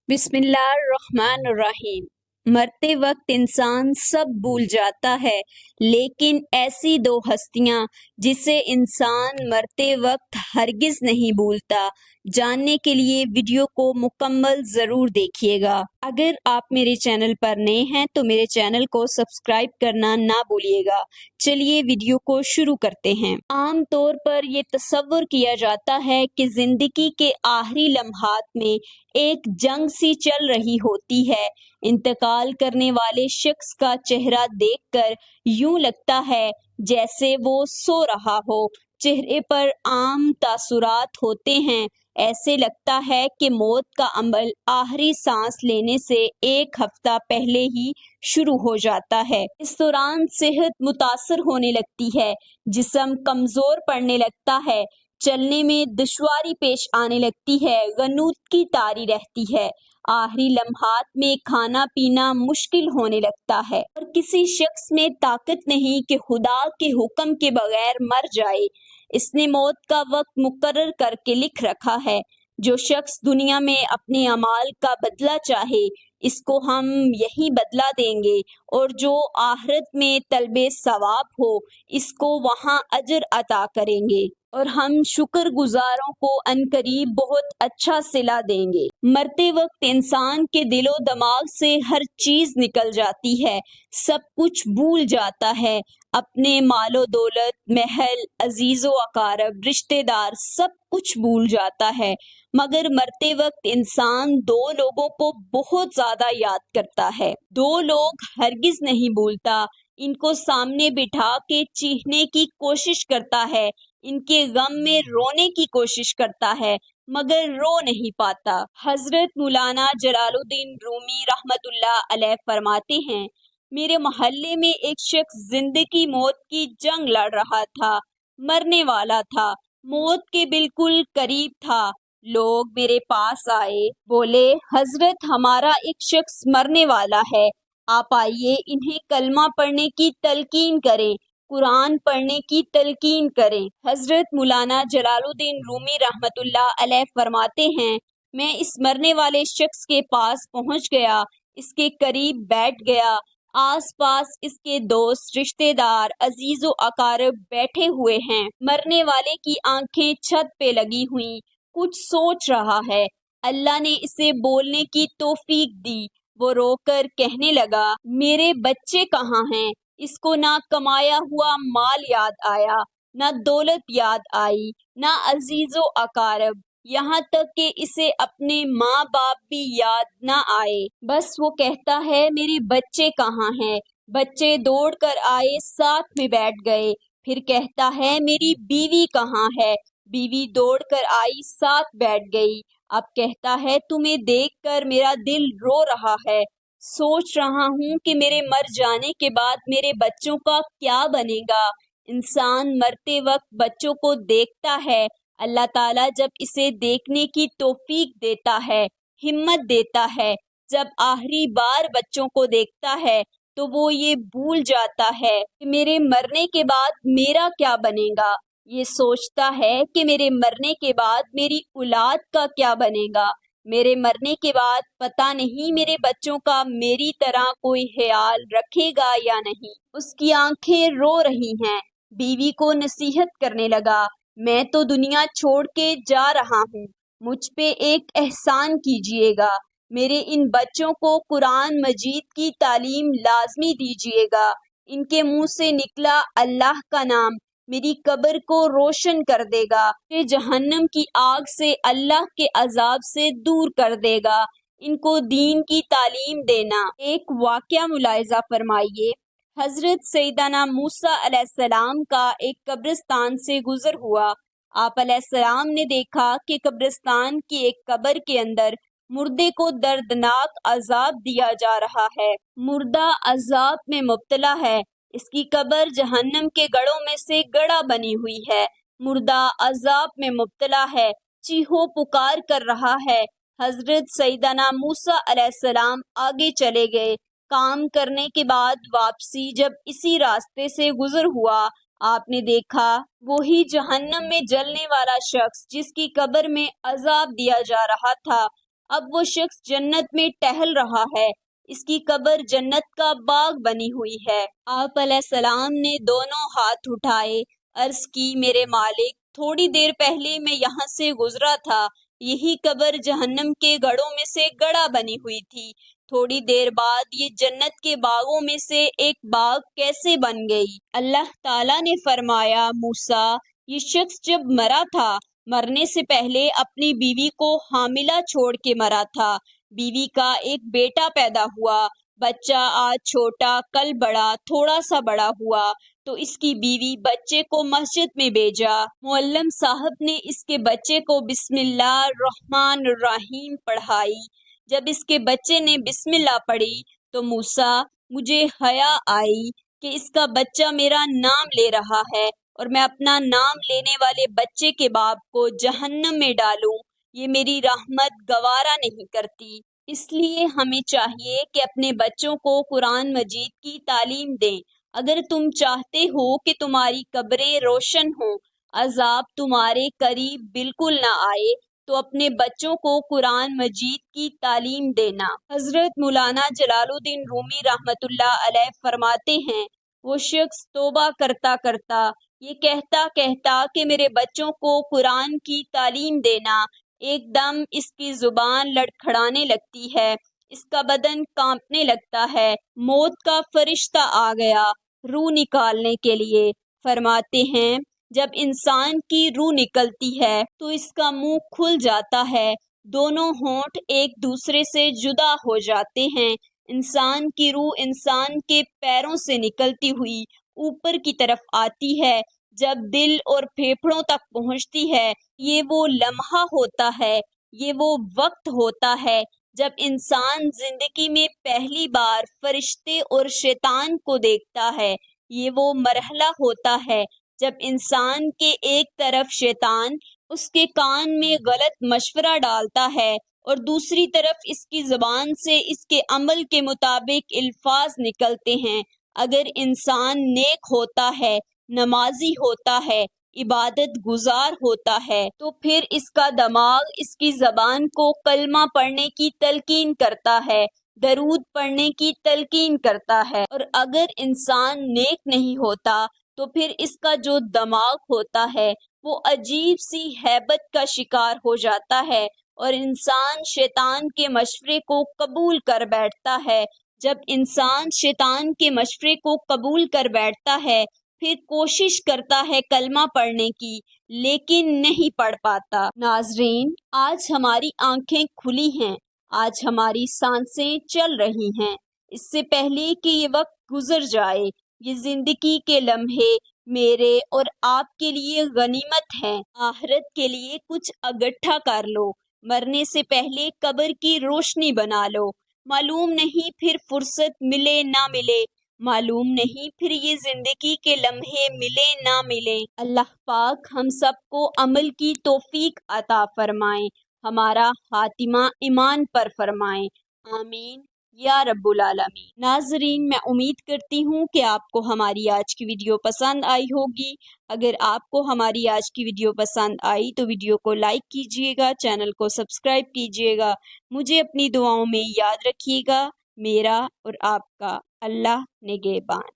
बिस्मिल्लाहिर्रहमानिर्रहीम। मरते वक्त इंसान सब भूल जाता है, लेकिन ऐसी दो हस्तियां जिसे इंसान मरते वक्त हरगिज नहीं भूलता। जानने के लिए वीडियो को मुकम्मल ज़रूर देखिएगा। अगर आप मेरे चैनल पर नए हैं तो मेरे चैनल को सब्सक्राइब करना ना भूलिएगा। चलिए वीडियो को शुरू करते हैं। आम तौर पर ये तसव्वुर किया जाता है कि ज़िंदगी के आखिरी लम्हात में एक जंग सी चल रही होती है। इंतकाल करने वाले शख्स का चेहरा देखकर यूं लगता है जैसे वो सो रहा हो। चेहरे पर आम तासुरात होते हैं। ऐसे लगता है कि मौत का अमल आखिरी सांस लेने से एक हफ्ता पहले ही शुरू हो जाता है। इस दौरान सेहत मुतासर होने लगती है, जिस्म कमजोर पड़ने लगता है, चलने में दुश्वारी पेश आने लगती है, गनुदगी तारी रहती है। आखिरी लम्हात में खाना पीना मुश्किल होने लगता है और किसी शख्स में ताकत नहीं कि खुदा के हुक्म के बगैर मर जाए। इसने मौत का वक्त मुकर्रर करके लिख रखा है। जो शख्स दुनिया में अपने अमाल का बदला चाहे, इसको हम यही बदला देंगे, और जो आखिरत में तलबे सवाब हो, इसको वहाँ अजर अता करेंगे, और हम शुक्र गुजारों को अनकरीब बहुत अच्छा सिला देंगे। मरते वक्त इंसान के दिलो दिमाग से हर चीज निकल जाती है, सब कुछ भूल जाता है। अपने मालो दौलत, महल, अजीजो अकारब, रिश्तेदार, सब कुछ भूल जाता है। मगर मरते वक्त इंसान दो लोगों को बहुत ज्यादा याद करता है। दो लोग हरगिज नहीं भूलता। इनको सामने बिठा के चीखने की कोशिश करता है, इनके गम में रोने की कोशिश करता है, मगर रो नहीं पाता। हजरत मौलाना जलालुद्दीन रूमी रहमतुल्लाह अलैह फरमाते हैं, मेरे मोहल्ले में एक शख्स जिंदगी मौत की जंग लड़ रहा था, मरने वाला था, मौत के बिल्कुल करीब था। लोग मेरे पास आए, बोले, हजरत हमारा एक शख्स मरने वाला है, आप आइए इन्हें कलमा पढ़ने की तलकीन करें, कुरान पढ़ने की तलकीन करें। हजरत मौलाना जलालुद्दीन रूमी रहमतुल्लाह अलैह फरमाते हैं, मैं इस मरने वाले शख्स के पास पहुंच गया, इसके करीब बैठ गया। आस पास इसके दोस्त, रिश्तेदार, अजीजो अकारब बैठे हुए हैं। मरने वाले की आंखें छत पे लगी हुई, कुछ सोच रहा है। अल्लाह ने इसे बोलने की तौफीक दी। वो रोकर कहने लगा, मेरे बच्चे कहाँ हैं? इसको ना कमाया हुआ माल याद आया, ना दौलत याद आई, ना अजीजो अकारब, यहाँ तक कि इसे अपने माँ बाप भी याद ना आए। बस वो कहता है, मेरे बच्चे कहाँ हैं? बच्चे दौड़ कर आए, साथ में बैठ गए। फिर कहता है, मेरी बीवी कहाँ है? बीवी दौड़ कर आई, साथ बैठ गई। अब कहता है, तुम्हें देखकर मेरा दिल रो रहा है। सोच रहा हूँ कि मेरे मर जाने के बाद मेरे बच्चों का क्या बनेगा। इंसान मरते वक्त बच्चों को देखता है। अल्लाह ताला जब इसे देखने की तौफीक देता है, हिम्मत देता है, जब आखिरी बार बच्चों को देखता है, तो वो ये भूल जाता है कि मेरे मरने के बाद मेरा क्या बनेगा। ये सोचता है कि मेरे मरने के बाद मेरी औलाद का क्या बनेगा। मेरे मरने के बाद पता नहीं मेरे बच्चों का मेरी तरह कोई ख्याल रखेगा या नहीं। उसकी आंखें रो रही हैं। बीवी को नसीहत करने लगा, मैं तो दुनिया छोड़ के जा रहा हूँ, मुझ पे एक एहसान कीजिएगा, मेरे इन बच्चों को कुरान मजीद की तालीम लाजमी दीजिएगा। इनके मुंह से निकला अल्लाह का नाम मेरी कब्र को रोशन कर देगा, ये जहन्नम की आग से अल्लाह के अजाब से दूर कर देगा। इनको दीन की तालीम देना। एक वाकया मुलाहिजा फरमाइए। हजरत सैयदना मूसा अलैहिस्सलाम का एक कब्रिस्तान से गुजर हुआ। आप अलैहिस्सलाम ने देखा कि कब्रिस्तान की एक कब्र के अंदर मुर्दे को दर्दनाक अजाब दिया जा रहा है। मुर्दा अजाब में मुब्तला है। इसकी कब्र जहन्नम के गढ़ों में से गड़ा बनी हुई है। मुर्दा अजाब में मुब्तला है, चीहो पुकार कर रहा है। हजरत सैयदना मूसा अलैहिस्सलाम आगे चले गए। काम करने के बाद वापसी जब इसी रास्ते से गुजर हुआ, आपने देखा वही जहन्नम में जलने वाला शख्स जिसकी कब्र में अजाब दिया जा रहा था, اب وہ شخص جنت میں ٹہل رہا ہے، اس کی قبر جنت کا باغ بنی ہوئی ہے۔ آپ علیہ السلام نے دونوں ہاتھ اٹھائے، عرض کی میرے مالک، تھوڑی دیر پہلے میں یہاں سے گزرا تھا، یہی قبر جہنم کے گڑھوں میں سے گڑھا بنی ہوئی تھی، تھوڑی دیر بعد یہ جنت کے باغوں میں سے ایک باغ کیسے بن گئی؟ اللہ تعالیٰ نے فرمایا، موسیٰ، یہ شخص جب مرا تھا، مرنے سے پہلے اپنی بیوی کو حاملہ چھوڑ کے مرا تھا، بیوی کا ایک بیٹا پیدا ہوا، بچہ آج چھوٹا کل بڑا، تھوڑا سا بڑا ہوا تو اس کی بیوی بچے کو مسجد میں بھیجا، معلم صاحب نے اس کے بچے کو بسم اللہ الرحمن الرحیم پڑھائی، جب اس کے بچے نے بسم اللہ پڑھی تو موسیٰ، مجھے حیا آئی کہ اس کا بچہ میرا نام لے رہا ہے اور میں اپنا نام لینے والے بچے کے باپ کو جہنم میں ڈالوں، یہ میری رحمت گوارا نہیں کرتی۔ اس لیے ہمیں چاہیے کہ اپنے بچوں کو قرآن مجید کی تعلیم دیں۔ اگر تم چاہتے ہو کہ تمہاری قبریں روشن ہوں، عذاب تمہارے قریب بالکل نہ آئے، تو اپنے بچوں کو قرآن مجید کی تعلیم دینا۔ حضرت مولانا جلال الدین رومی رحمۃ اللہ علیہ فرماتے ہیں، وہ شخص توبہ کرتا کرتا یہ کہتا کہ میرے بچوں کو قرآن کی تعلیم دینا، ایک دم اس کی زبان لڑکھڑانے لگتی ہے، اس کا بدن کانپنے لگتا ہے، موت کا فرشتہ آ گیا روح نکالنے کے لیے۔ فرماتے ہیں جب انسان کی روح نکلتی ہے تو اس کا منہ کھل جاتا ہے، دونوں ہونٹ ایک دوسرے سے جدا ہو جاتے ہیں، انسان کی روح انسان کے پیروں سے نکلتی ہوئی اوپر کی طرف آتی ہے، جب دل اور پھیپھڑوں تک پہنچتی ہے، یہ وہ لمحہ ہوتا ہے، یہ وہ وقت ہوتا ہے جب انسان زندگی میں پہلی بار فرشتے اور شیطان کو دیکھتا ہے، یہ وہ مرحلہ ہوتا ہے جب انسان کے ایک طرف شیطان اس کے کان میں غلط مشورہ ڈالتا ہے اور دوسری طرف اس کی زبان سے اس کے عمل کے مطابق الفاظ نکلتے ہیں۔ اگر انسان نیک ہوتا ہے، نمازی ہوتا ہے، عبادت گزار ہوتا ہے تو پھر اس کا دماغ اس کی زبان کو کلمہ پڑھنے کی تلقین کرتا ہے، درود پڑھنے کی تلقین کرتا ہے، اور اگر انسان نیک نہیں ہوتا تو پھر اس کا جو دماغ ہوتا ہے وہ عجیب سی ہیبت کا شکار ہو جاتا ہے اور انسان شیطان کے مشورے کو قبول کر بیٹھتا ہے۔ جب انسان شیطان کے مشورے کو قبول کر بیٹھتا ہے پھر کوشش کرتا ہے کلمہ پڑھنے کی لیکن نہیں پڑھ پاتا۔ ناظرین، آج ہماری آنکھیں کھلی ہیں، آج ہماری سانسیں چل رہی ہیں، اس سے پہلے کہ یہ وقت گزر جائے، یہ زندگی کے لمحے میرے اور آپ کے لیے غنیمت ہیں، آخرت کے لیے کچھ اگٹھا کر لو، مرنے سے پہلے قبر کی روشنی بنا لو، معلوم نہیں پھر فرصت ملے نہ ملے، معلوم نہیں پھر یہ زندگی کے لمحے ملے نہ ملے۔ اللہ پاک ہم سب کو عمل کی توفیق عطا فرمائیں، ہمارا خاتمہ ایمان پر فرمائیں، آمین یا رب العالمین۔ ناظرین، میں امید کرتی ہوں کہ آپ کو ہماری آج کی ویڈیو پسند آئی ہوگی۔ اگر آپ کو ہماری آج کی ویڈیو پسند آئی تو ویڈیو کو لائک کیجیے گا، چینل کو سبسکرائب کیجیے گا، مجھے اپنی دعاؤں میں یاد رکھیے گا۔ میرا اور آپ کا اللہ نگہبان۔